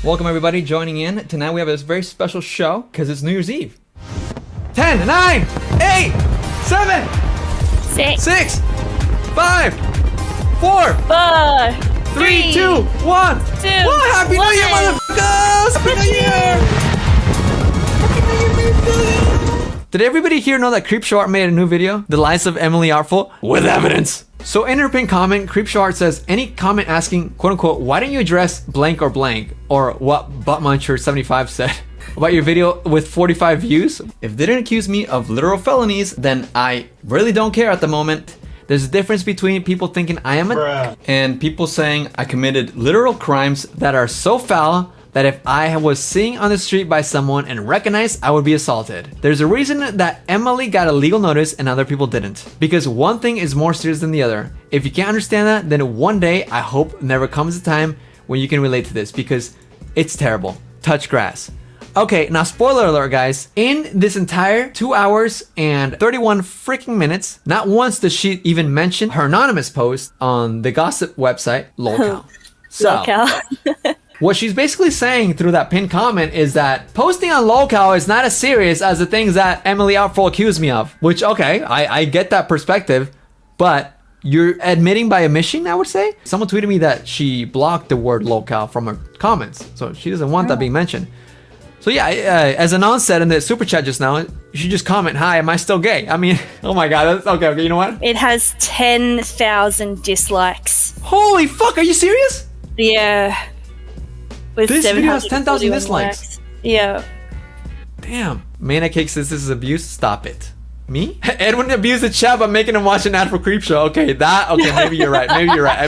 Welcome everybody joining in. Tonight we have this very special show because it's New Year's Eve. 10, 9, 8, 7, 6, 5, 4, 3, 2, 1. Happy New Year, motherfuckers! Happy New Year! Did everybody here know that Creepshow Art made a new video? The Lies of Emily Artful with evidence. So in her pinned comment, Creepshow Art says, any comment asking, quote unquote, why didn't you address blank or blank? Or what Buttmuncher75 said about your video with 45 views? If they didn't accuse me of literal felonies, then I really don't care at the moment. There's a difference between people thinking I am a and people saying I committed literal crimes that are so foul that if I was seen on the street by someone and recognized, I would be assaulted. There's a reason that Emily got a legal notice and other people didn't. Because one thing is more serious than the other. If you can't understand that, then one day, I hope never comes a time when you can relate to this because it's terrible. Touch grass. Okay, now spoiler alert guys, in this entire 2 hours and 31 freaking minutes, not once does she even mention her anonymous post on the gossip website, Lolcow. So, what she's basically saying through that pinned comment is that posting on Lolcow is not as serious as the things that Emily Artful accused me of. Which, okay, I get that perspective, but you're admitting by omission, I would say? Someone tweeted me that she blocked the word Lolcow from her comments, so she doesn't want that being mentioned. So yeah, as Anon said in the super chat just now, you should just comment, hi, am I still gay? I mean, oh my god, okay, you know what? It has 10,000 dislikes. Holy fuck, are you serious? Yeah. With this video has 10,000 dislikes. Yeah. Damn. Manacake says this is abuse. Stop it. Me? Edwin abused the chat by making him watch an ad for Creepshow. Okay, maybe you're right. Maybe you're right.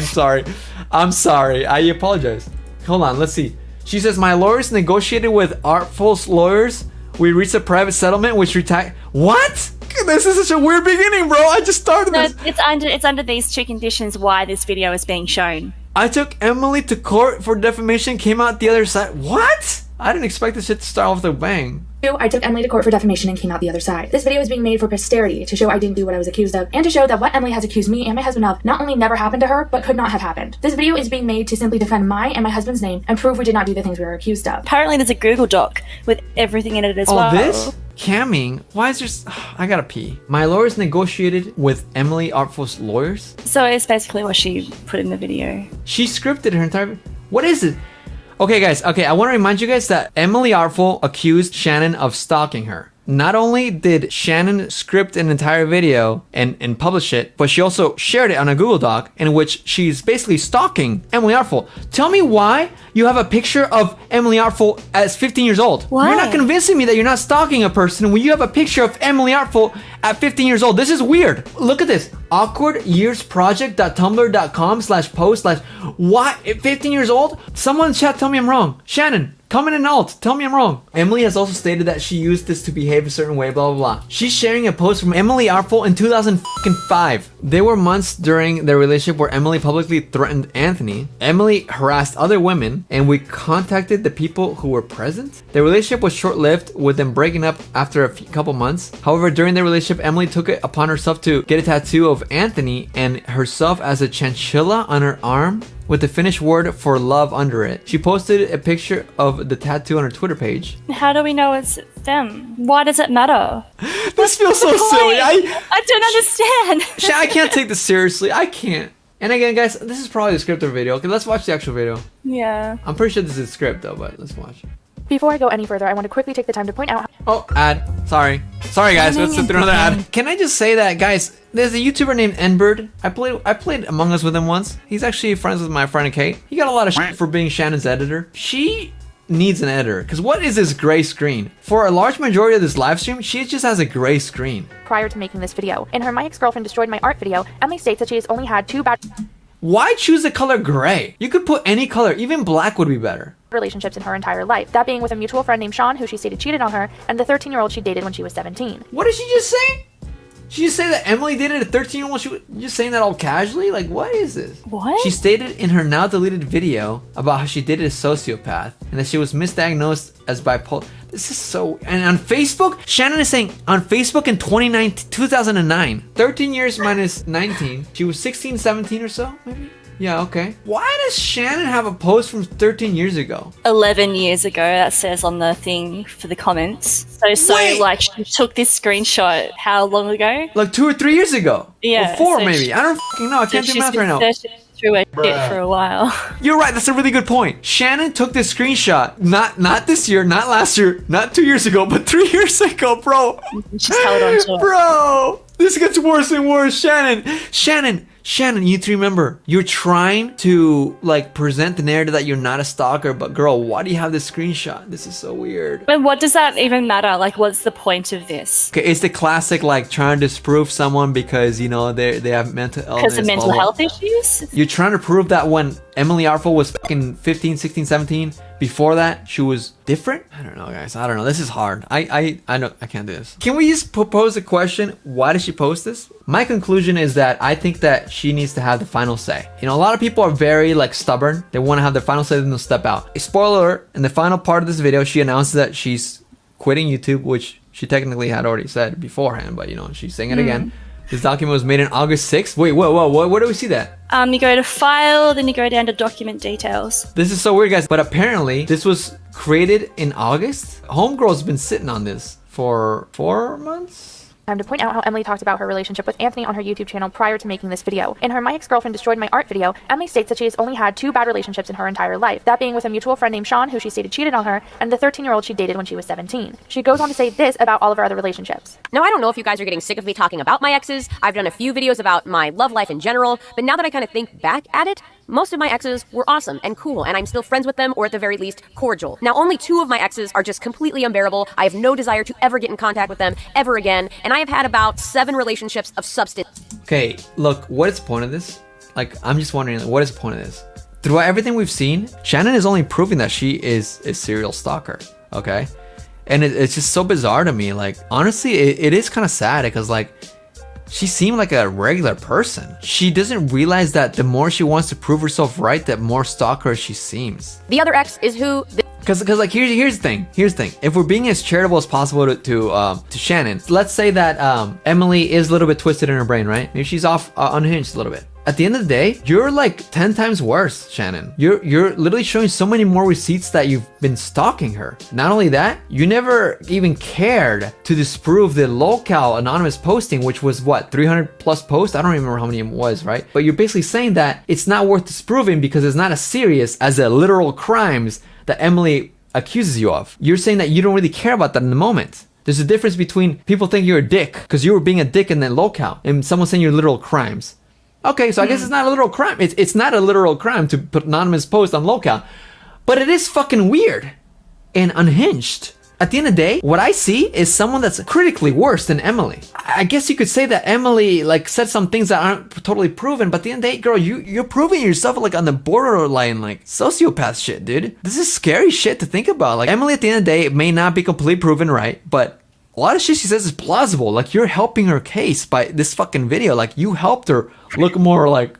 I'm sorry. I apologize. Hold on, let's see. She says, my lawyers negotiated with Artful's lawyers. We reached a private settlement which What? This is such a weird beginning, bro. I just started this. It's under these two conditions why this video is being shown. I took Emily to court for defamation, came out the other side. What? I didn't expect this shit to start off with a bang. I took Emily to court for defamation and came out the other side. This video is being made for posterity to show I didn't do what I was accused of and to show that what Emily has accused me and my husband of not only never happened to her, but could not have happened. This video is being made to simply defend my and my husband's name and prove we did not do the things we were accused of. Apparently there's a Google Doc with everything in it as well. Oh, this? Camming? Why is there... I gotta pee. My lawyers negotiated with Emily Artful's lawyers? So it's basically what she put in the video. She scripted her entire... What is it? Okay guys, I want to remind you guys that Emily Artful accused Shannon of stalking her. Not only did Shannon script an entire video and publish it, but she also shared it on a Google Doc in which she's basically stalking Emily Artful. Tell me why you have a picture of Emily Artful as 15 years old. Why? You're not convincing me that you're not stalking a person when you have a picture of Emily Artful at 15 years old. This is weird. Look at this. awkwardyearsproject.tumblr.com/post/ what? 15 years old? Someone in chat tell me I'm wrong. Shannon, comment in alt. Tell me I'm wrong. Emily has also stated that she used this to behave a certain way, blah, blah, blah. She's sharing a post from Emily Artful in 2005. There were months during their relationship where Emily publicly threatened Anthony. Emily harassed other women, and we contacted the people who were present. The relationship was short-lived, with them breaking up after a couple months. However, during their relationship, Emily took it upon herself to get a tattoo of Anthony and herself as a chinchilla on her arm, with the finished word for love under it. She posted a picture of the tattoo on her Twitter page. How do we know it's them? Why does it matter? This feels so silly. I don't understand. I can't take this seriously. I can't. And again, guys, this is probably the script of the video. Okay, let's watch the actual video. Yeah. I'm pretty sure this is a script though, but let's watch. Before I go any further, I want to quickly take the time to point out... Oh, ad. Sorry guys, let's sit through another ad. Can I just say that, guys, there's a YouTuber named Nbird. I played Among Us with him once. He's actually friends with my friend Kate. He got a lot of shit for being Shannon's editor. She needs an editor, because what is this gray screen? For a large majority of this live stream, she just has a gray screen. Prior to making this video, in her My Ex-Girlfriend Destroyed My Art video, Emily states that she has only had 2 bad... Why choose the color gray? You could put any color, even black would be better. Relationships in her entire life, that being with a mutual friend named Sean, who she stated cheated on her, and the 13-year-old she dated when she was 17. What did she just say? She just say that Emily dated a 13-year-old? She was just saying that all casually? Like, what is this? What? She stated in her now deleted video about how she dated a sociopath and that she was misdiagnosed as bipolar. This is so... And on Facebook, Shannon is saying on Facebook in 2009, 13 years minus 19. She was 16, 17 or so, maybe? Yeah, okay. Why does Shannon have a post from 13 years ago? 11 years ago, that says on the thing for the comments. So Wait! like, she took this screenshot how long ago? Like 2 or 3 years ago. Yeah, Or 4 so maybe. I don't fucking know. I can't do She's math been right now. searching through her shit for a while. You're right. That's a really good point. Shannon took this screenshot. Not this year, not last year, not 2 years ago, but 3 years ago, bro. She's held on to it. Bro, this gets worse and worse. Shannon, you need to remember, you're trying to like present the narrative that you're not a stalker, but girl, why do you have this screenshot? This is so weird. But what does that even matter? Like, what's the point of this? Okay, it's the classic like trying to disprove someone because you know they have mental illness. Because of mental blah, blah. health issues? You're trying to prove that when Emily Artful was fucking 15, 16, 17, before that, she was different? I don't know, guys. I don't know. This is hard. I know I can't do this. Can we just propose a question? Why did she post this? My conclusion is that I think that she needs to have the final say. You know, a lot of people are very like stubborn. They want to have their final say, then they'll step out. A spoiler alert, in the final part of this video, she announces that she's quitting YouTube, which she technically had already said beforehand, but you know, she's saying it again. This document was made on August 6th. Wait, whoa, where do we see that? You go to file, then you go down to document details. This is so weird, guys, but apparently this was created in August. Homegirl's been sitting on this for 4 months? Time to point out how Emily talked about her relationship with Anthony on her YouTube channel prior to making this video. In her My Ex-Girlfriend Destroyed My Art video, Emily states that she has only had 2 bad relationships in her entire life, that being with a mutual friend named Sean, who she stated cheated on her, and the 13-year-old she dated when she was 17. She goes on to say this about all of her other relationships. Now, I don't know if you guys are getting sick of me talking about my exes. I've done a few videos about my love life in general, but now that I kind of think back at it, most of my exes were awesome and cool, and I'm still friends with them, or at the very least, cordial. Now, only 2 of my exes are just completely unbearable. I have no desire to ever get in contact with them ever again, and I have had about 7 relationships of substance. Okay, look, what is the point of this? Like, I'm just wondering, like, what is the point of this? Throughout everything we've seen, Shannon is only proving that she is a serial stalker, okay? And it's just so bizarre to me. Like, honestly, it is kind of sad because, like, she seemed like a regular person. She doesn't realize that the more she wants to prove herself right, the more stalker she seems. The other ex is who... Cause like here's the thing. If we're being as charitable as possible to Shannon, let's say that Emily is a little bit twisted in her brain, right? Maybe she's off unhinged a little bit. At the end of the day, you're like 10 times worse, Shannon. You're literally showing so many more receipts that you've been stalking her. Not only that, you never even cared to disprove the locale anonymous posting, which was what, 300 plus posts? I don't remember how many it was, right? But you're basically saying that it's not worth disproving because it's not as serious as the literal crimes that Emily accuses you of. You're saying that you don't really care about that in the moment. There's a difference between people think you're a dick because you were being a dick in the locale and someone saying you're literal crimes. Okay, so I guess it's not a literal crime. It's not a literal crime to put anonymous post on locale, but it is fucking weird and unhinged. At the end of the day, what I see is someone that's critically worse than Emily. I guess you could say that Emily like said some things that aren't totally proven, but at the end of the day, girl, you're proving yourself like on the borderline like sociopath shit, dude. This is scary shit to think about. Like Emily at the end of the day may not be completely proven right, but a lot of shit she says is plausible. Like you're helping her case by this fucking video. Like you helped her look more like,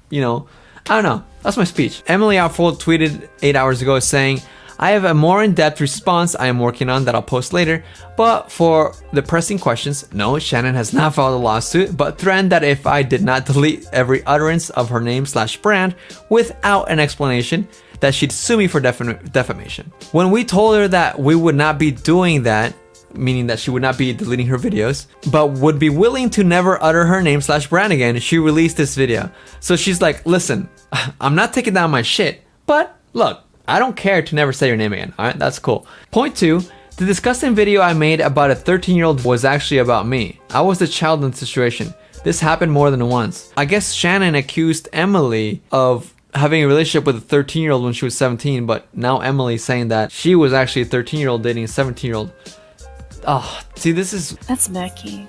you know, I don't know. That's my speech. Emily Outfold tweeted 8 hours ago saying, I have a more in-depth response I am working on that I'll post later, but for the pressing questions, no, Shannon has not filed a lawsuit, but threatened that if I did not delete every utterance of her name/brand without an explanation, that she'd sue me for defamation. When we told her that we would not be doing that, meaning that she would not be deleting her videos, but would be willing to never utter her name/brand again, she released this video. So she's like, listen, I'm not taking down my shit, but look, I don't care to never say your name again. Alright, that's cool. Point 2, the disgusting video I made about a 13-year-old was actually about me. I was the child in the situation. This happened more than once. I guess Shannon accused Emily of having a relationship with a 13-year-old when she was 17, but now Emily's saying that she was actually a 13-year-old dating a 17-year-old. Oh, see, That's murky.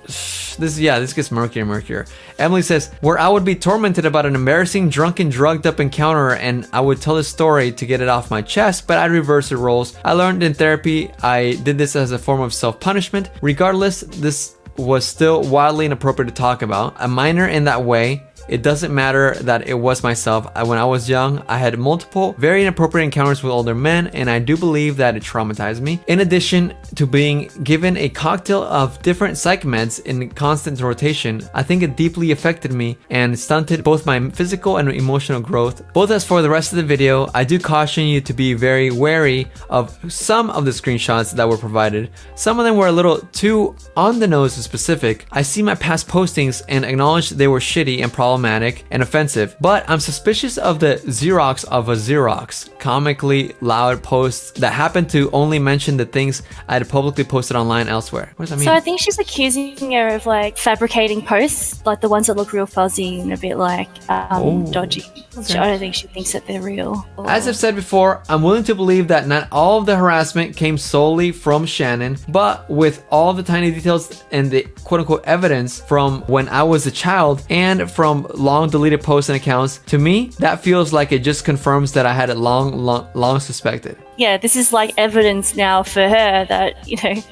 This gets murkier and murkier. Emily says, where I would be tormented about an embarrassing, drunken, drugged up encounter and I would tell a story to get it off my chest, but I'd reverse the roles. I learned in therapy I did this as a form of self-punishment. Regardless, this was still wildly inappropriate to talk about. A minor in that way It doesn't matter that it was myself. When I was young, I had multiple very inappropriate encounters with older men, and I do believe that it traumatized me. In addition to being given a cocktail of different psych meds in constant rotation, I think it deeply affected me and stunted both my physical and emotional growth. Both as for the rest of the video, I do caution you to be very wary of some of the screenshots that were provided. Some of them were a little too on the nose and specific. I see my past postings and acknowledge they were shitty and problematic and offensive, but I'm suspicious of the Xerox of a Xerox, comically loud posts that happen to only mention the things I had publicly posted online elsewhere. What does that mean? So I think she's accusing her of like fabricating posts, like the ones that look real fuzzy and a bit like dodgy. Okay. I don't think she thinks that they're real. As I've said before, I'm willing to believe that not all of the harassment came solely from Shannon, but with all the tiny details and the quote-unquote evidence from when I was a child and from long deleted posts and accounts, to me, that feels like it just confirms that I had it long suspected. Yeah, this is like evidence now for her that, you know,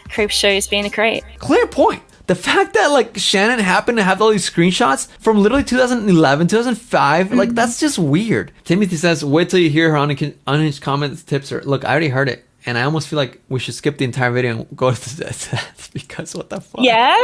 Creepshow is being a creep. Clear point. The fact that like Shannon happened to have all these screenshots from literally 2011, 2005, like that's just weird. Timothy says, wait till you hear her unhinged comments, Tipster. Look, I already heard it. And I almost feel like we should skip the entire video and go to that because what the fuck? Yeah?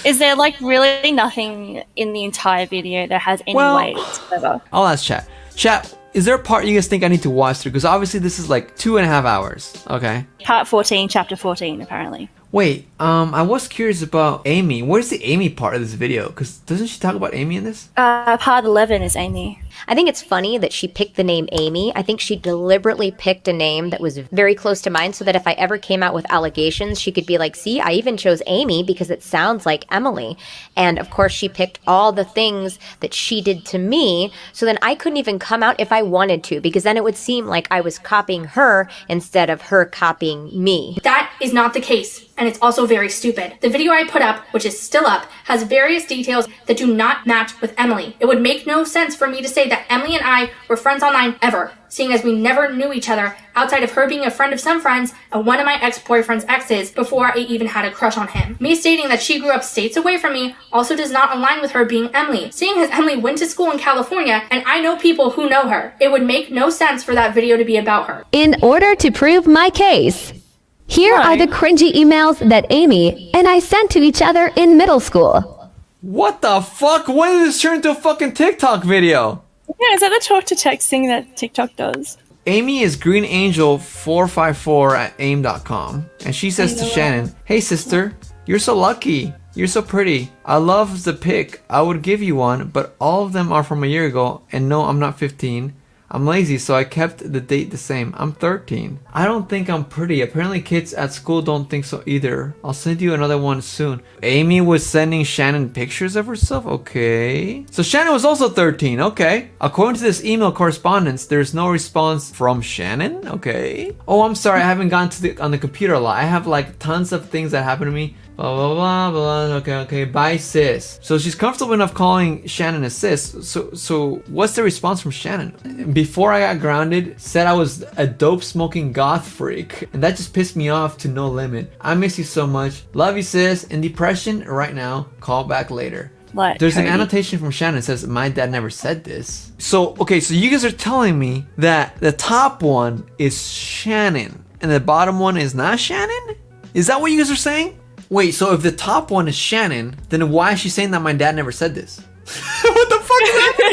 Is there like really nothing in the entire video that has any weight whatsoever? I'll ask chat. Chat, is there a part you guys think I need to watch through? Because obviously this is like 2.5 hours. Okay. Part 14, chapter 14, apparently. Wait, I was curious about Amy. Where's the Amy part of this video? Because doesn't she talk about Amy in this? Part 11 is Amy. I think it's funny that she picked the name Amy. I think she deliberately picked a name that was very close to mine so that if I ever came out with allegations, she could be like, see, I even chose Amy because it sounds like Emily. And of course, she picked all the things that she did to me. So then I couldn't even come out if I wanted to, because then it would seem like I was copying her instead of her copying me. That is not the case. And it's also very stupid. The video I put up, which is still up, has various details that do not match with Emily. It would make no sense for me to say that Emily and I were friends online ever, seeing as we never knew each other outside of her being a friend of some friends and one of my ex-boyfriend's exes before I even had a crush on him. Me stating that she grew up states away from me also does not align with her being Emily, seeing as Emily went to school in California and I know people who know her. It would make no sense for that video to be about her. In order to prove my case, here are the cringy emails that Amy and I sent to each other in middle school. What the fuck? When did this turn into a fucking TikTok video? Yeah, is that the talk to text thing that TikTok does? Amy is greenangel454@aim.com, and she says to Shannon, hey sister, you're so lucky. You're so pretty. I love the pic. I would give you one, but all of them are from a year ago, and no, I'm not 15. I'm lazy, so I kept the date the same. I'm 13. I don't think I'm pretty. Apparently kids at school don't think so either. I'll send you another one soon. Amy was sending Shannon pictures of herself? Okay. So Shannon was also 13. Okay. According to this email correspondence, there's no response from Shannon? Okay. Oh, I'm sorry. I haven't gone to on the computer a lot. I have like tons of things that happen to me. Blah, blah, blah, blah. Okay. Bye, sis. So she's comfortable enough calling Shannon a sis. So what's the response from Shannon? Before I got grounded, said I was a dope smoking goth freak. And that just pissed me off to no limit. I miss you so much. Love you, sis. In depression right now. Call back later. What? There's an annotation from Shannon that says, my dad never said this. So, okay, so you guys are telling me that the top one is Shannon and the bottom one is not Shannon? Is that what you guys are saying? Wait, so if the top one is Shannon, then why is she saying that my dad never said this? What the fuck is happening?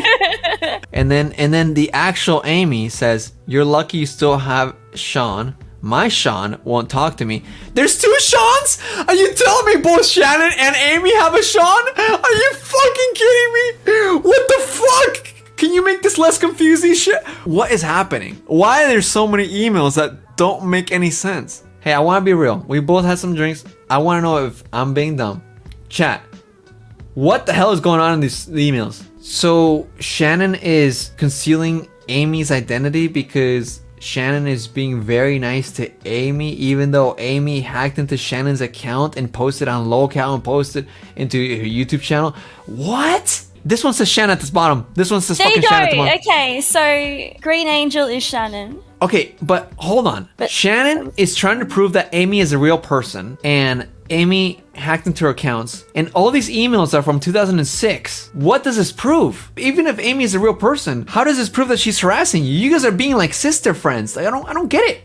and then the actual Amy says, you're lucky you still have Sean. My Sean won't talk to me. There's two Seans? Are you telling me both Shannon and Amy have a Sean? Are you fucking kidding me? What the fuck? Can you make this less confusing shit? What is happening? Why are there so many emails that don't make any sense? Hey, I want to be real. We both had some drinks. I want to know if I'm being dumb. Chat. What the hell is going on in these emails? So Shannon is concealing Amy's identity because Shannon is being very nice to Amy, even though Amy hacked into Shannon's account and posted on locale and posted into her YouTube channel. What? This one says Shannon at the bottom. This one says fucking Shannon at the bottom. Okay, so Green Angel is Shannon. Okay, but hold on. Shannon is trying to prove that Amy is a real person, and Amy hacked into her accounts, and all these emails are from 2006. What does this prove? Even if Amy is a real person, how does this prove that she's harassing you? You guys are being like sister friends. Like, I don't get it.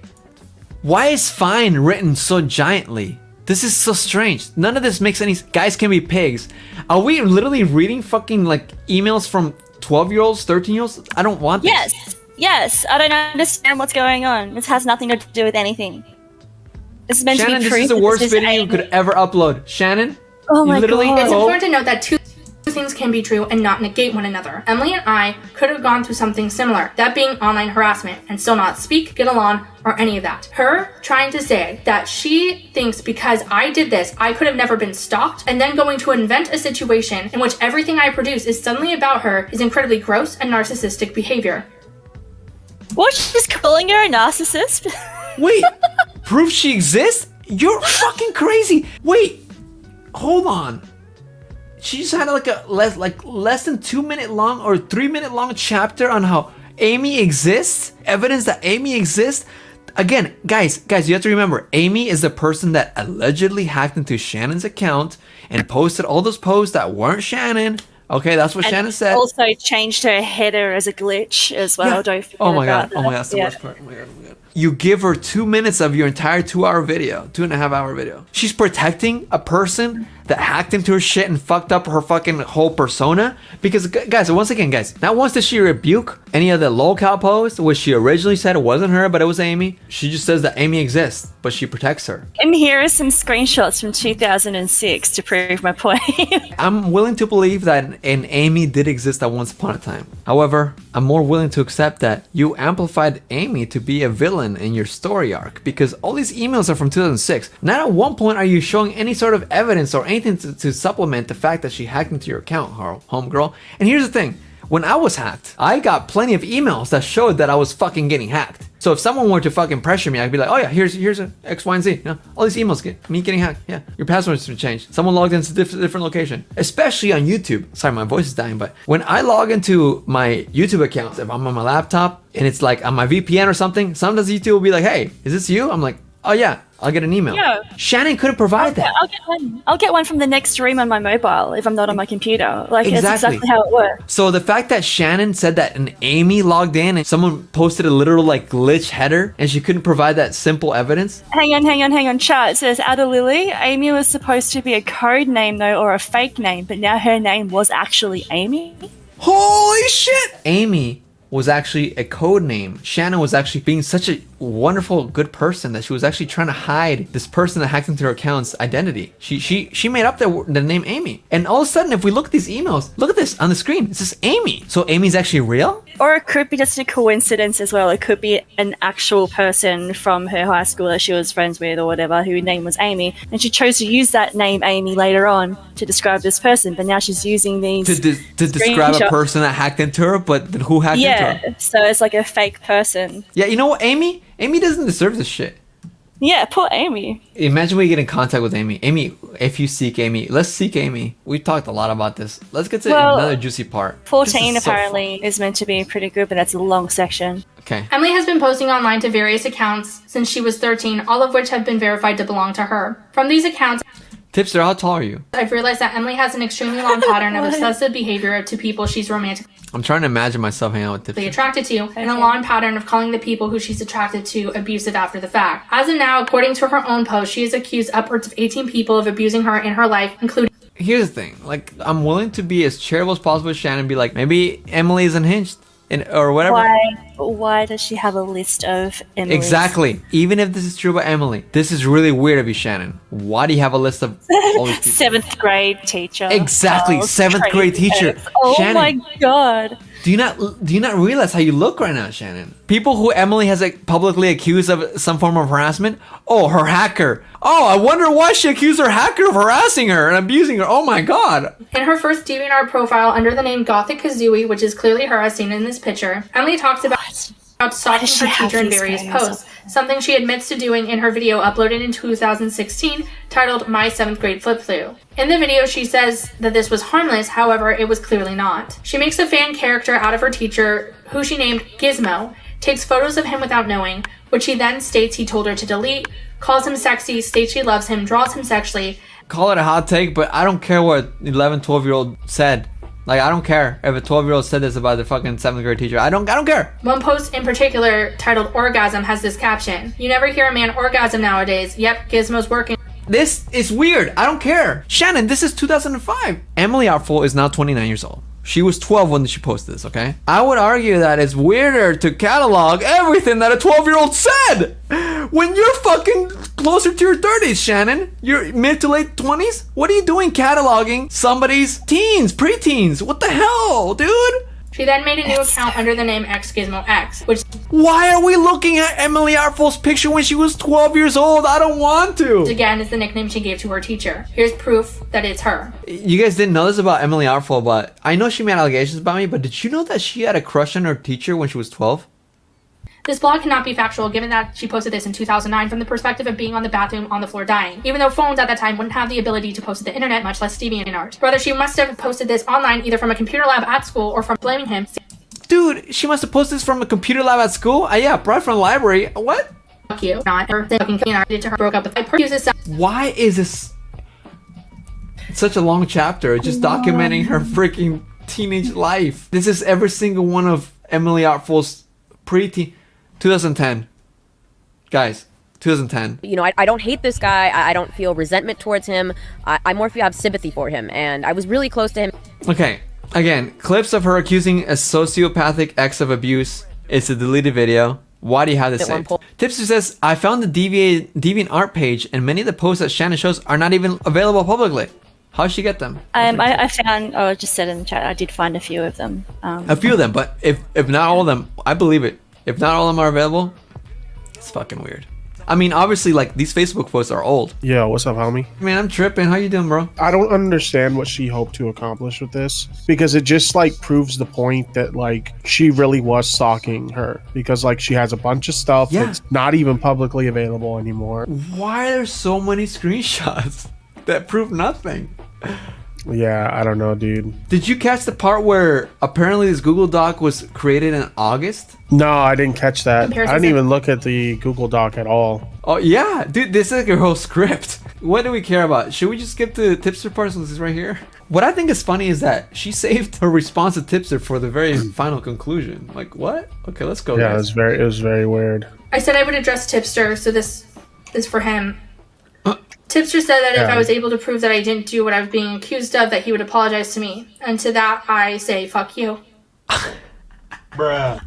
Why is fine written so giantly? This is so strange. None of this makes any... Guys can be pigs. Are we literally reading fucking like emails from 12-year-olds, 13-year-olds? I don't want this. Yes. I don't understand what's going on. This has nothing to do with anything. This is meant Shannon, to be this is the worst video you could ever upload. Shannon? Oh my god. It's important to note that two things can be true and not negate one another. Emily and I could have gone through something similar, that being online harassment, and still not speak, get along, or any of that. Her trying to say that she thinks because I did this, I could have never been stalked, and then going to invent a situation in which everything I produce is suddenly about her is incredibly gross and narcissistic behavior. What? She's calling her a narcissist? Wait, proof she exists? You're fucking crazy. Wait, hold on. She just had like a less than 2 minute long or 3 minute long chapter on how Amy exists, evidence that Amy exists. Again, guys, you have to remember, Amy is the person that allegedly hacked into Shannon's account and posted all those posts that weren't Shannon. Okay, that's what Shannon said. Also changed her header as a glitch as well. Yeah. Don't forget oh my about god, that's the worst part. Oh my god. You give her 2 minutes of your entire 2-hour video, 2.5-hour video. She's protecting a person that hacked into her shit and fucked up her fucking whole persona. Because guys, once again, not once did she rebuke any of the lolcow posts, which she originally said it wasn't her, but it was Amy. She just says that Amy exists, but she protects her. And here are some screenshots from 2006 to prove my point. I'm willing to believe that an Amy did exist at once upon a time. However, I'm more willing to accept that you amplified Amy to be a villain in your story arc, because all these emails are from 2006. Not at one point are you showing any sort of evidence or anything to supplement the fact that she hacked into your account, homegirl. And here's the thing. When I was hacked, I got plenty of emails that showed that I was fucking getting hacked. So if someone were to fucking pressure me, I'd be like, oh yeah, here's a X, Y, and Z. You know, all these emails get me getting hacked. Yeah, your password's been changed. Someone logged into a different location. Especially on YouTube. Sorry, my voice is dying, but when I log into my YouTube account, if I'm on my laptop and it's like on my VPN or something, sometimes YouTube will be like, hey, is this you? I'm like, oh yeah, I'll get an email. Yeah. Shannon couldn't provide that. I'll get one from the next room on my mobile if I'm not on my computer. Like, Exactly. That's exactly how it works. So the fact that Shannon said that an Amy logged in and someone posted a literal like glitch header and she couldn't provide that simple evidence. Hang on. Chat, it says, Ada Lily, Amy was supposed to be a code name though, or a fake name, but now her name was actually Amy? Holy shit! Amy was actually a code name. Shannon was actually being such a wonderful, good person that she was actually trying to hide this person that hacked into her account's identity. She made up the name Amy. And all of a sudden, if we look at these emails, look at this on the screen. It says Amy. So Amy's actually real? Or it could be just a coincidence as well. It could be an actual person from her high school that she was friends with or whatever, whose name was Amy. And she chose to use that name Amy later on to describe this person. But now she's using these to describe a person that hacked into her, but who hacked into her? Yeah, so it's like a fake person. Yeah, you know what, Amy doesn't deserve this shit. Yeah, poor Amy. Imagine we get in contact with Amy. Amy, if you seek Amy, let's seek Amy. We talked a lot about this. Let's get to another juicy part. 14 apparently is meant to be pretty good, but that's a long section. Okay. Emily has been posting online to various accounts since she was 13, all of which have been verified to belong to her. From these accounts, Tipster, how tall are you? I've realized that Emily has an extremely long pattern of obsessive behavior to people she's romantically I'm trying to imagine myself hanging out with Tipster. attracted to, and a long pattern of calling the people who she's attracted to abusive after the fact. As of now, according to her own post, she has accused upwards of 18 people of abusing her in her life, including... Here's the thing. Like, I'm willing to be as charitable as possible with Shannon and be like, maybe Emily is unhinged. Or whatever. Why does she have a list of Emily's? Exactly. Even if this is true about Emily, this is really weird of you, Shannon. Why do you have a list of all these people? 7th grade teacher. Exactly, 7th grade teacher. Oh Shannon, my god. Do you not realize how you look right now, Shannon? People who Emily has publicly accused of some form of harassment. Oh, her hacker. Oh, I wonder why she accused her hacker of harassing her and abusing her. Oh my god. In her first DeviantArt profile under the name Gothic Kazooie, which is clearly her as seen in this picture, Emily talks about stalking her teacher in various posts, something she admits to doing in her video uploaded in 2016 titled My 7th Grade Flip Flu. In the video, she says that this was harmless, however, it was clearly not. She makes a fan character out of her teacher, who she named Gizmo, takes photos of him without knowing, which he then states he told her to delete, calls him sexy, states she loves him, draws him sexually. Call it a hot take, but I don't care what 11, 12-year-old said. Like, I don't care if a 12-year-old said this about the fucking 7th grade teacher. I don't care. One post in particular, titled Orgasm, has this caption. You never hear a man orgasm nowadays. Yep, Gizmo's working. This is weird. I don't care. Shannon, this is 2005. Emily Artful is now 29 years old. She was 12 when she posted this, okay? I would argue that it's weirder to catalog everything that a 12-year-old said when you're fucking closer to your 30s, Shannon. You're mid to late 20s? What are you doing cataloging somebody's teens, preteens? What the hell, dude? She then made a new account under the name XGizmoX, which... Why are we looking at Emily Artful's picture when she was 12 years old? I don't want to. again is the nickname she gave to her teacher. Here's proof that it's her. You guys didn't know this about Emily Artful, but I know she made allegations about me, but did you know that she had a crush on her teacher when she was 12? This blog cannot be factual given that she posted this in 2009 from the perspective of being on the bathroom on the floor dying, even though phones at that time wouldn't have the ability to post to the internet, much less DeviantArt. Rather, she must have posted this online either from a computer lab at school or from blaming him. Dude, she must have posted this from a computer lab at school? Yeah, probably from the library. What? Fuck you. Not her. Fucking did to her. Broke up with. I uses some. Why is this such a long chapter? Just documenting her freaking teenage life. This is every single one of Emily Artful's preteen. 2010. Guys, 2010. You know, I don't hate this guy. I don't feel resentment towards him. I more feel I have sympathy for him. And I was really close to him. Okay, again, clips of her accusing a sociopathic ex of abuse. It's a deleted video. Why do you have this saved? Tipster says, I found the DeviantArt page and many of the posts that Shannon shows are not even available publicly. How'd she get them? I found, I just said in the chat, I did find a few of them. A few of them, but if not all of them, I believe it. If not all of them are available, it's fucking weird. I mean, obviously, like, these Facebook posts are old. Yo, what's up, homie? Man, I'm tripping. How you doing, bro? I don't understand what she hoped to accomplish with this, because it just, like, proves the point that, like, she really was stalking her, because, like, she has a bunch of stuff that's not even publicly available anymore. Why are there so many screenshots that prove nothing? Yeah, I don't know, dude. Did you catch the part where apparently this Google Doc was created in August? No, I didn't catch that. I didn't even look at the Google Doc at all. Oh, yeah. Dude, this is like her whole script. What do we care about? Should we just skip to Tipster part since it's right here? What I think is funny is that she saved her response to Tipster for the very final conclusion. Like, what? Okay, let's go. Yeah, guys. it was very weird. I said I would address Tipster, so this is for him. Tipster said that if I was able to prove that I didn't do what I was being accused of, that he would apologize to me. And to that, I say, fuck you. Bruh.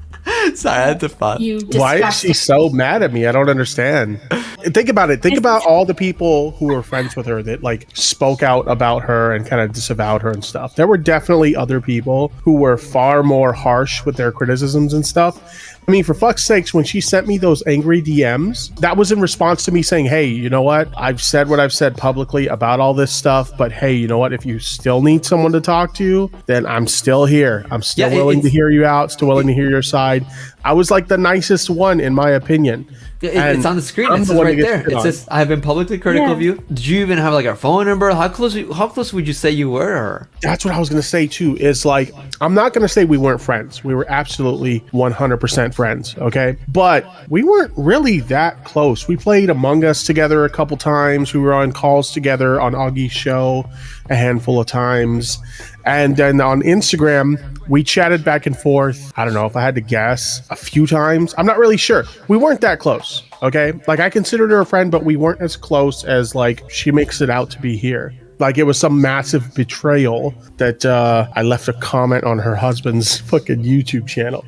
Sorry, I had to fuck. You disgusting. Why is she so mad at me? I don't understand. Think about it. Think about all the people who were friends with her that, like, spoke out about her and kind of disavowed her and stuff. There were definitely other people who were far more harsh with their criticisms and stuff. I mean, for fuck's sakes, when she sent me those angry DMs, that was in response to me saying, hey, you know what? I've said what I've said publicly about all this stuff, but hey, you know what? If you still need someone to talk to, then I'm still here. I'm still willing to hear you out, still willing to hear your side. I was like the nicest one, in my opinion. It's on the screen. It says right there. It says, I have been publicly critical of you. Did you even have like a phone number? How close would you say you were to her? That's what I was going to say too, is like, I'm not going to say we weren't friends. We were absolutely 100% friends, okay? But we weren't really that close. We played Among Us together a couple times. We were on calls together on Augie's show a handful of times. And then on Instagram, we chatted back and forth. I don't know if I had to guess, a few times. I'm not really sure. We weren't that close, okay? Like, I considered her a friend, but we weren't as close as, like, she makes it out to be here. Like, it was some massive betrayal that I left a comment on her husband's fucking YouTube channel.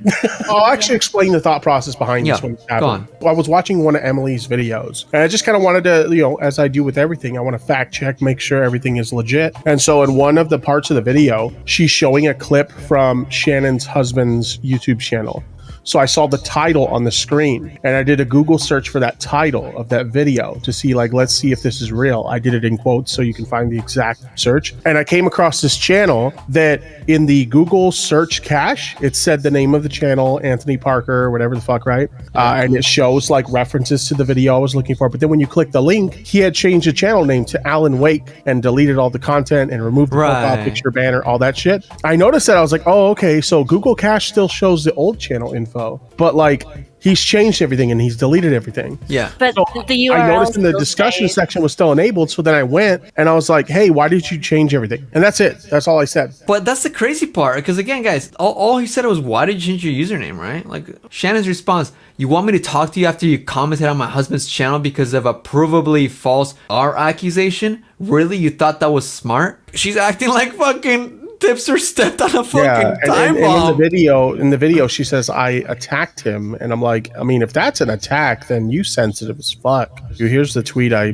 I'll actually explain the thought process behind this when it happened. I was watching one of Emily's videos, and I just kind of wanted to, you know, as I do with everything, I want to fact check, make sure everything is legit. And so in one of the parts of the video, she's showing a clip from Shannon's husband's YouTube channel. So I saw the title on the screen, and I did a Google search for that title of that video to see, like, let's see if this is real. I did it in quotes so you can find the exact search. And I came across this channel that in the Google search cache, it said the name of the channel, Anthony Parker, whatever the fuck, right? And it shows like references to the video I was looking for. But then when you click the link, he had changed the channel name to Alan Wake and deleted all the content and removed the profile picture, banner, all that shit. I noticed that. I was like, oh, okay. So Google cache still shows the old channel info. info. But like, he's changed everything and he's deleted everything. Yeah. But So the URL I noticed in the still discussion stays. section was still enabled. So then I went and I was like, hey, why did you change everything? And that's it. That's all I said. But that's the crazy part, because again, guys, all he said was, why did you change your username, right? Like, Shannon's response, you want me to talk to you after you commented on my husband's channel because of a provably false R accusation? Really? You thought that was smart? She's acting like fucking Tipster stepped on a fucking time bomb. And in the video, she says, I attacked him. And I'm like, I mean, if that's an attack, then you sensitive as fuck. Here's the tweet I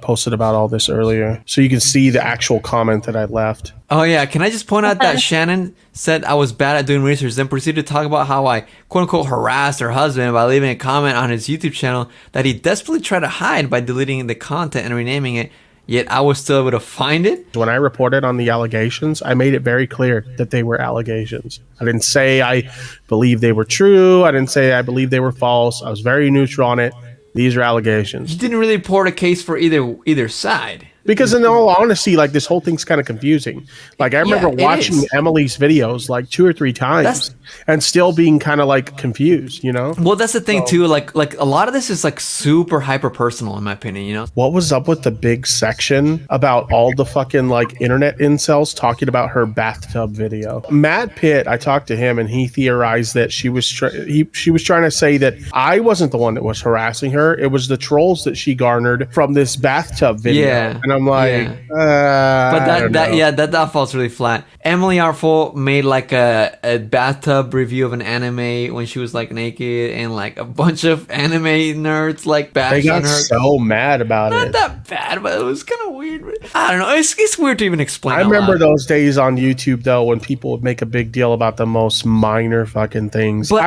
posted about all this earlier. So you can see the actual comment that I left. Oh yeah, can I just point out that Shannon said I was bad at doing research, then proceeded to talk about how I quote-unquote harassed her husband by leaving a comment on his YouTube channel that he desperately tried to hide by deleting the content and renaming it, yet I was still able to find it. When I reported on the allegations, I made it very clear that they were allegations. I didn't say I believe they were true. I didn't say I believe they were false. I was very neutral on it. These are allegations. You didn't really report a case for either side. Because in all honesty, like, this whole thing's kind of confusing. Like, I remember watching Emily's videos like 2 or 3 times and still being kind of like confused, you know? Well, that's the thing too. Like a lot of this is like super hyper personal in my opinion, you know? What was up with the big section about all the fucking like internet incels talking about her bathtub video? Matt Pitt, I talked to him and he theorized that she was trying to say that I wasn't the one that was harassing her. It was the trolls that she garnered from this bathtub video. Yeah. And I'm like, but that falls really flat. Emily Artful made like a bathtub review of an anime when she was like naked, and like a bunch of anime nerds like bashed on her. They got so mad about it. Not that bad, but it was kind of weird. I don't know. It's weird to even explain. I remember those days on YouTube though when people would make a big deal about the most minor fucking things. But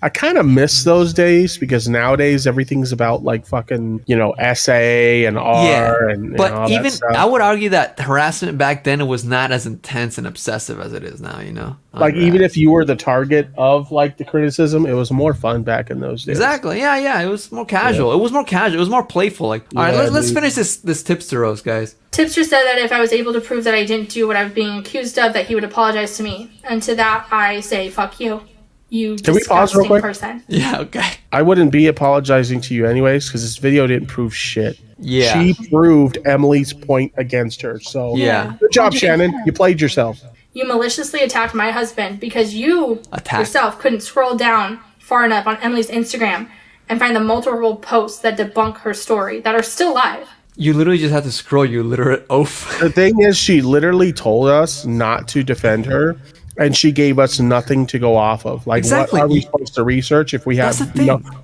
I kind of miss those days because nowadays everything's about like fucking, you know, SA and R and but even I would argue that harassment back then was not as intense and obsessive as it is now, you know? Like even if you were the target of like the criticism, it was more fun back in those days. Exactly. Yeah. It was more casual. Yeah. It was more casual. It was more playful. Like, all right, let's finish this Tipster roast, guys. Tipster said that if I was able to prove that I didn't do what I was being accused of, that he would apologize to me. And to that, I say, fuck you. You disgusting person. Yeah, okay. I wouldn't be apologizing to you anyways because this video didn't prove shit. Yeah. She proved Emily's point against her. So good job, Shannon. You played yourself. You maliciously attacked my husband because you yourself couldn't scroll down far enough on Emily's Instagram and find the multiple posts that debunk her story that are still live. You literally just have to scroll, you literate oaf. The thing is, she literally told us not to defend her, and she gave us nothing to go off of. Like, what are we supposed to research if we have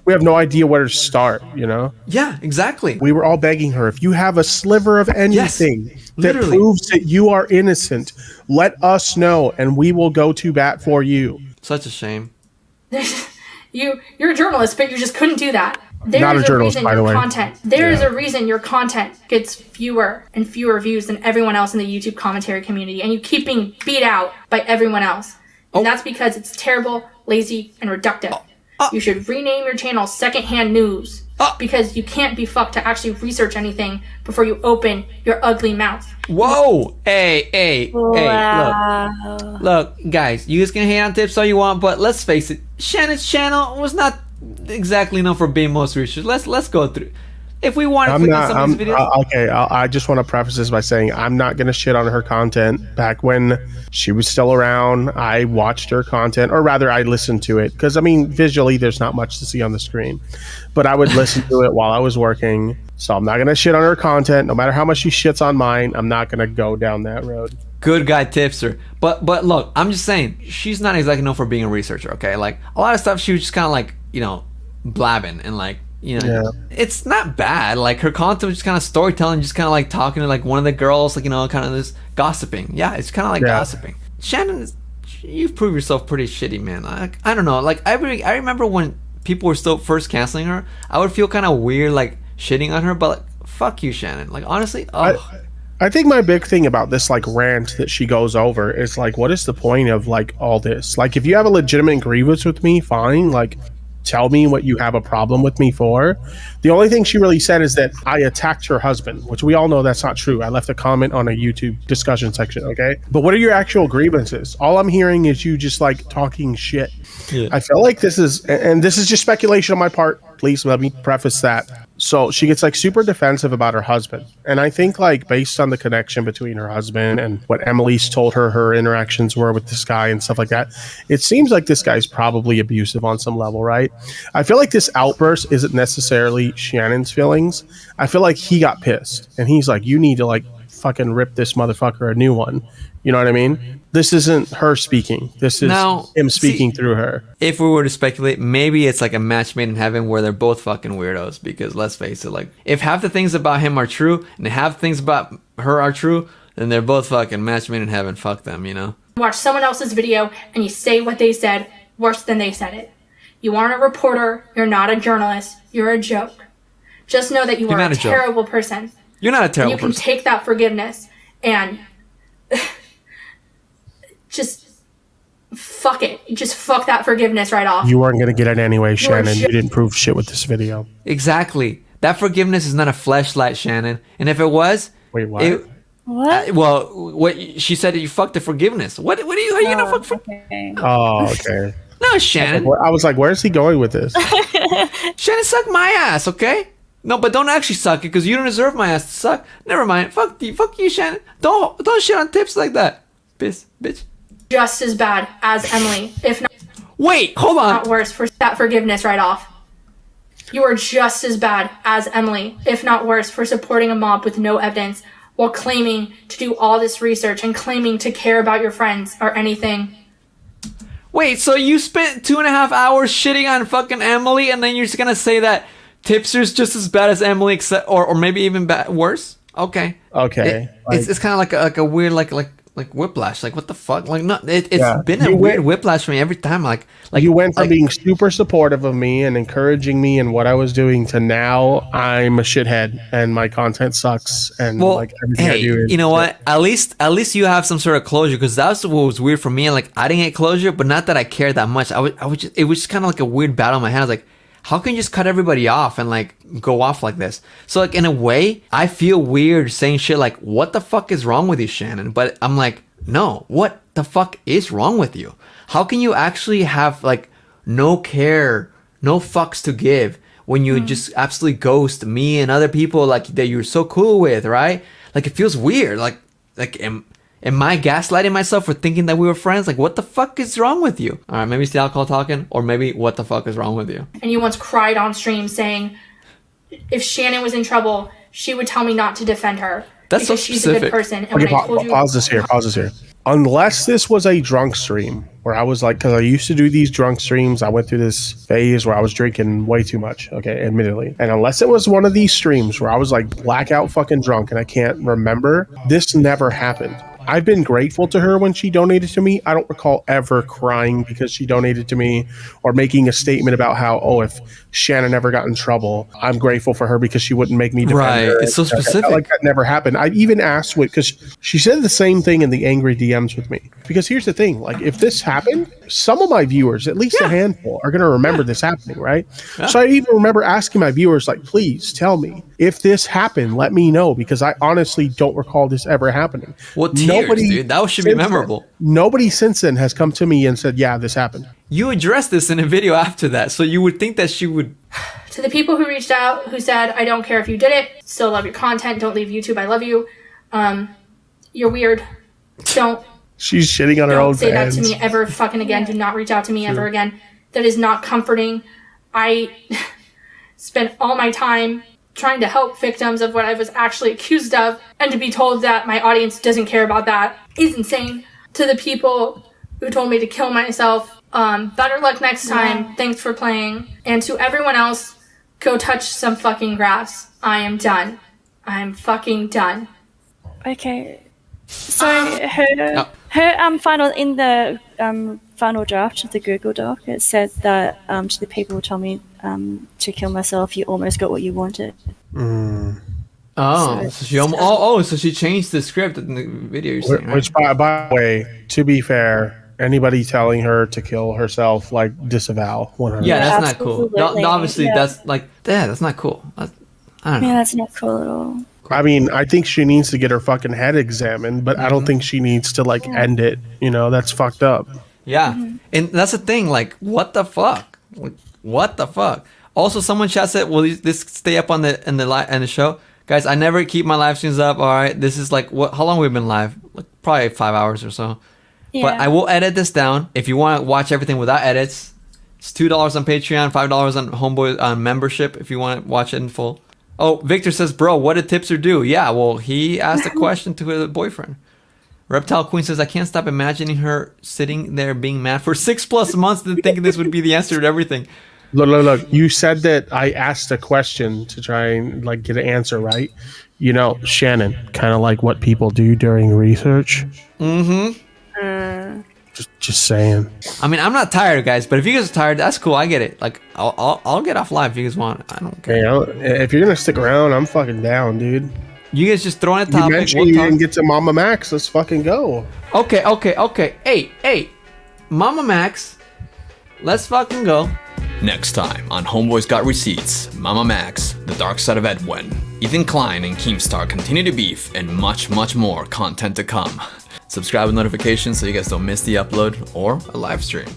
no idea where to start, you know? Yeah, exactly. We were all begging her, if you have a sliver of anything that proves that you are innocent, let us know, and we will go to bat for you. Such a shame. You're a journalist, but you just couldn't do that. Not a journalist, by the way. There is a reason your content gets fewer and fewer views than everyone else in the YouTube commentary community, and you keep being beat out by everyone else. And that's because it's terrible, lazy, and reductive. You should rename your channel Secondhand News, because you can't be fucked to actually research anything before you open your ugly mouth. Whoa! Hey, look, guys, you guys can hate on Tips all you want, but let's face it, Shannon's channel was not exactly known for being most researched. Let's go through. If we want to click on some of these videos. I just want to preface this by saying I'm not going to shit on her content. Back when she was still around, I watched her content, or rather I listened to it, because I mean visually there's not much to see on the screen, but I would listen to it while I was working. So I'm not going to shit on her content. No matter how much she shits on mine, I'm not going to go down that road. Good guy, Tipster. But look, I'm just saying, she's not exactly known for being a researcher, okay? Like, a lot of stuff she was just kind of like, you know, blabbing and like, you know, it's not bad. Like, her content was just kind of storytelling, just kind of like talking to like one of the girls, like, you know, kind of this gossiping. Yeah, it's kind of like gossiping. Shannon, you've proved yourself pretty shitty, man. I don't know. Like, I remember when people were still first canceling her, I would feel kind of weird, like, shitting on her, but like, fuck you, Shannon. Like, honestly, I think my big thing about this like rant that she goes over is like, what is the point of like all this? Like, if you have a legitimate grievance with me, fine. Like, tell me what you have a problem with me for. The only thing she really said is that I attacked her husband, which we all know that's not true. I left a comment on a YouTube discussion section, okay? But what are your actual grievances? All I'm hearing is you just like talking shit. Yeah. I feel like this is, and this is just speculation on my part. Please let me preface that. So she gets like super defensive about her husband. And I think like based on the connection between her husband and what Emily's told her interactions were with this guy and stuff like that, it seems like this guy's probably abusive on some level, right? I feel like this outburst isn't necessarily Shannon's feelings. I feel like he got pissed and he's like, you need to like fucking rip this motherfucker a new one. You know what I mean? This isn't her speaking. This is him speaking through her. If we were to speculate, maybe it's like a match made in heaven where they're both fucking weirdos. Because let's face it, like if half the things about him are true and half the things about her are true, then they're both fucking match made in heaven. Fuck them, you know? Watch someone else's video and you say what they said worse than they said it. You aren't a reporter. You're not a journalist. You're a joke. Just know that you are a terrible person. You're not a terrible person. You can take that forgiveness and just fuck it. Just fuck that forgiveness right off. You weren't going to get it anyway, Shannon. You didn't prove shit with this video. Exactly. That forgiveness is not a fleshlight, Shannon. And if it was... Wait, what? What? Well, what she said, you fucked the forgiveness. What are you gonna fuck? Okay. Oh, okay. No, Shannon. I was like, where's he going with this? Shannon, suck my ass, okay? No, but don't actually suck it because you don't deserve my ass to suck. Never mind. Fuck you, Shannon. Don't shit on tips like that, bitch. Just as bad as Emily, if not. Wait, hold on. Not worse for that forgiveness right off. You are just as bad as Emily, if not worse, for supporting a mob with no evidence while claiming to do all this research and claiming to care about your friends or anything. Wait, so you spent 2.5 hours shitting on fucking Emily and then you're just gonna say that Tipster's just as bad as Emily, except or maybe even worse? Okay. It's kind of like a weird like whiplash. Like what the fuck? Like no, it's been a weird whiplash for me every time. Like you went from being super supportive of me and encouraging me and what I was doing to now I'm a shithead and my content sucks and like everything I do. You know what? At least you have some sort of closure because that's what was weird for me. Like I didn't get closure, but not that I cared that much. It was just kind of like a weird battle in my head. I was like, how can you just cut everybody off and like go off like this? So like in a way, I feel weird saying shit like, what the fuck is wrong with you, Shannon? But I'm like, no, what the fuck is wrong with you? How can you actually have like no care, no fucks to give when you just absolutely ghost me and other people like that you're so cool with, right? Like it feels weird. Like am I gaslighting myself for thinking that we were friends? Like, what the fuck is wrong with you? All right, maybe it's the alcohol talking, or maybe what the fuck is wrong with you? And you once cried on stream saying, if Shannon was in trouble, she would tell me not to defend her. That's so she's specific. A good person. And okay, pause this here. Unless this was a drunk stream where I was like, because I used to do these drunk streams, I went through this phase where I was drinking way too much, okay, admittedly. And unless it was one of these streams where I was like blackout fucking drunk and I can't remember, this never happened. I've been grateful to her when she donated to me. I don't recall ever crying because she donated to me or making a statement about how, if Shannon ever got in trouble, I'm grateful for her because she wouldn't make me defend her. It's so specific. Like that never happened. I even asked because she said the same thing in the angry DMs with me. Because here's the thing, like if this happened, some of my viewers, at least a handful, are going to remember this happening, right? Yeah. So I even remember asking my viewers, like, please tell me if this happened, let me know because I honestly don't recall this ever happening. Well, dude, that should be memorable. Nobody since then has come to me and said, yeah, this happened. You addressed this in a video after that, so you would think that she would... To the people who reached out, who said, I don't care if you did it, still love your content, don't leave YouTube, I love you. You're weird. She's shitting on her own fans. Don't say that to me ever fucking again. Do not reach out to me ever again. That is not comforting. I spent all my time trying to help victims of what I was actually accused of, and to be told that my audience doesn't care about that is insane. To the people who told me to kill myself, better luck next time. Thanks for playing. And to everyone else, go touch some fucking grass. I am done. I'm fucking done. Okay. So her final in the final draft of the Google Doc, it said that to the people who told me to kill myself, you almost got what you wanted. So she changed the script in the video. You're saying, which by the way, to be fair, Anybody telling her to kill herself, like, disavow 100%. Yeah, that's not cool. Absolutely. Obviously, Yeah. that's like, yeah, that's not cool. I don't know. Yeah, that's not cool at all. I mean, I think she needs to get her fucking head examined, but I don't think she needs to, like, end it. You know, that's fucked up. Yeah, and that's the thing. Like, what the fuck? Like, what the fuck? Also, someone chat said, "Will this stay up on the show?" Guys, I never keep my live streams up. All right, this is like what? How long we've been live? Like, probably 5 hours or so. Yeah. But I will edit this down. If you want to watch everything without edits, it's $2 on Patreon, $5 on Homeboy membership. If you want to watch it in full. Oh, Victor says, "Bro, what did Tipster do?" Yeah, well, he asked a question to her boyfriend. Reptile Queen says, "I can't stop imagining her sitting there being mad for 6+ months and thinking this would be the answer to everything." Look. You said that I asked a question to try and, like, get an answer, right? You know, Shannon, kind of like what people do during research. Just saying. I mean, I'm not tired, guys, but if you guys are tired, that's cool. I get it. Like, I'll get off live if you guys want. I don't care. You know, if you're gonna stick around, I'm fucking down, dude. You guys just throw in a You topic. mentioned We'll you talk. didn't get to Mama Max. Let's fucking go. Okay. Hey, Mama Max, let's fucking go. Next time on Homeboy's Got Receipts, Mama Max, The Dark Side of Edwin, Ethan Klein and Keemstar continue to beef, and much, much more content to come. Subscribe with notifications so you guys don't miss the upload or a live stream.